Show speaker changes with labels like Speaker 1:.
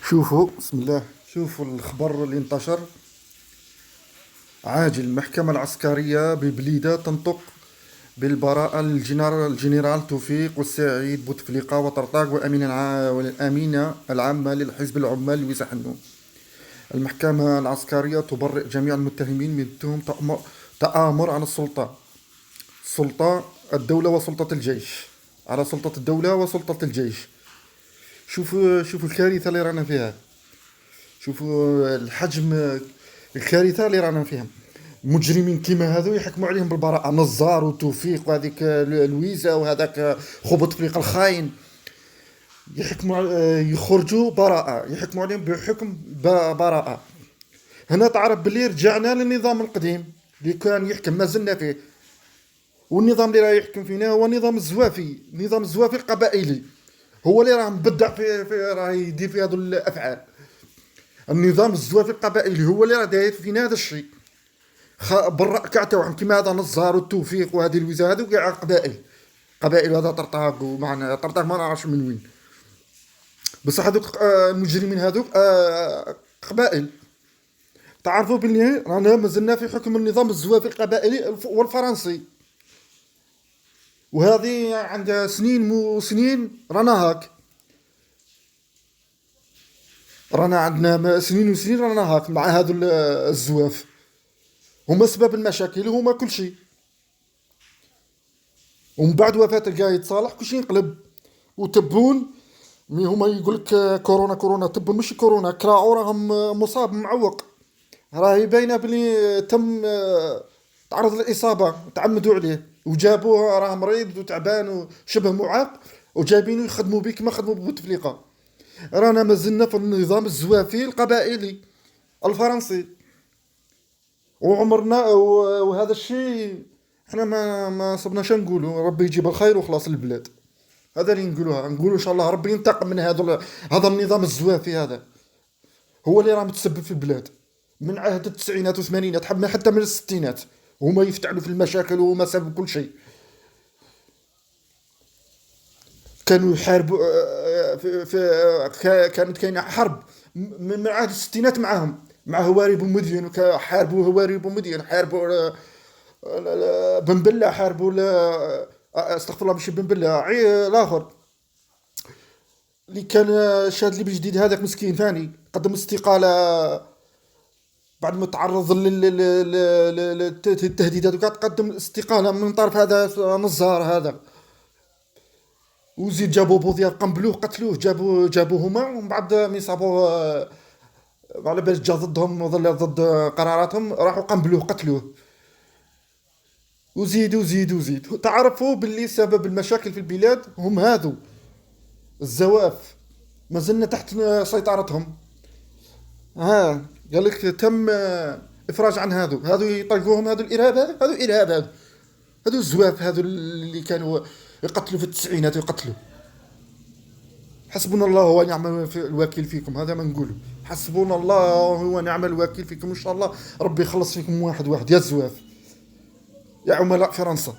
Speaker 1: شوفوا بسم الله. شوفوا الخبر اللي انتشر. عاجل المحكمة العسكرية ببليدة تنطق بالبراءة الجنرال توفيق والسعيد بوتفليقة وطرطاق والأمينة العامة للحزب العمال لويس حنون. المحكمة العسكرية تبرئ جميع المتهمين من تهم تآمر على سلطة الدولة وسلطة الجيش، على سلطة الدولة وسلطة الجيش. شوفوا الكارثة اللي رانا فيها. شوفوا الحجم، الكارثه اللي رانا فيها. مجرمين كيما هذو يحكموا عليهم بالبراءه، نزار وتوفيق وهذيك لويزا وهذاك خبط فريق الخاين، يخرجوا براءه، يحكموا عليهم بحكم براءه. هنا تعرف باللي رجعنا للنظام القديم اللي كان يحكم، ما زلنا فيه. والنظام اللي راه يحكم فينا هو نظام الزوافي، نظام الزوافي القبائلي، هو اللي راه مبدع في راه يدير في هذو الافعال. النظام الزوافي القبائلي هو اللي راه داير فينا هذا الشيء. برا كاع كيما هذا نزار والتوفيق وهذه الوزاره هذو كاع قبائل هذا طرطاق، ومعنا طرطاق ما نعرفش من وين، بصح هذوك المجرمين هذوك قبائل. تعرفوا باللي رانا مازلنا في حكم النظام الزوافي القبائلي والفرنسي، وهذه عندها سنين وسنين. رانا عندنا سنين وسنين رانا هاك مع هذو الزواف. هما سبب المشاكل، هما كل شيء. ومن بعد وفاة القايد صالح كل شيء انقلب. وتبون هما يقول لك كورونا كورونا، تبون مش كورونا، كراعو راهم مصاب معوق، راهي باينه بلي تم تعرض للاصابه، تعمدوا عليه وجابوه راه مريض وتعبان وشبه معاق، وجايبينه يخدموا به كما خدموا بوتفليقه. رانا مازلنا في النظام الزوافي القبائلي الفرنسي، وعمرنا وهذا الشيء احنا ما صبناش نقولوا. ربي يجيب الخير وخلاص البلاد. هذا اللي نقولوا ان شاء الله ربي ينتقم من هذا النظام الزوافي. هذا هو اللي راه متسبب في البلاد من عهد التسعينات والثمانينات حتى من الستينات. هما يفتعلوا في المشاكل وهما سبب كل شيء. كانوا يحاربوا كانت كاينه حرب من عهد الستينات معاهم، مع هواري بومدين. حاربوا هواري بومدين، حاربوا بن بله، حاربوا استغفر الله، ماشي بن بله، الاخر اللي كان شاد لي بجديد، هذاك مسكين ثاني قدم استقاله بعد ما تعرض للتهديدات، وقعد قدم استقاله من طرف هذا نزار هذا. وزيد جابوا بوذيار قنبلوه قتلوه، جابوه هما، ومن بعد مي صابوه على بالك جا ضدهم ضد قراراتهم، راحوا قنبلوه قتلوه. وزيد تعرفوا باللي سبب المشاكل في البلاد هم هذو الزواف، ما زلنا تحت سيطرتهم. قال لك تم افراج عن هذو يطلقوهم، هذو الارهاب، هذو ارهاب، هذو الزواف، هذو اللي كانوا يقتلوا في التسعينات ويقتلوا. حسبنا الله ونعم الوكيل فيكم، هذا ما نقوله. حسبنا الله ونعم الوكيل فيكم، ان شاء الله ربي يخلص فيكم واحد واحد يا الزواف، يا عملاء فرنسا.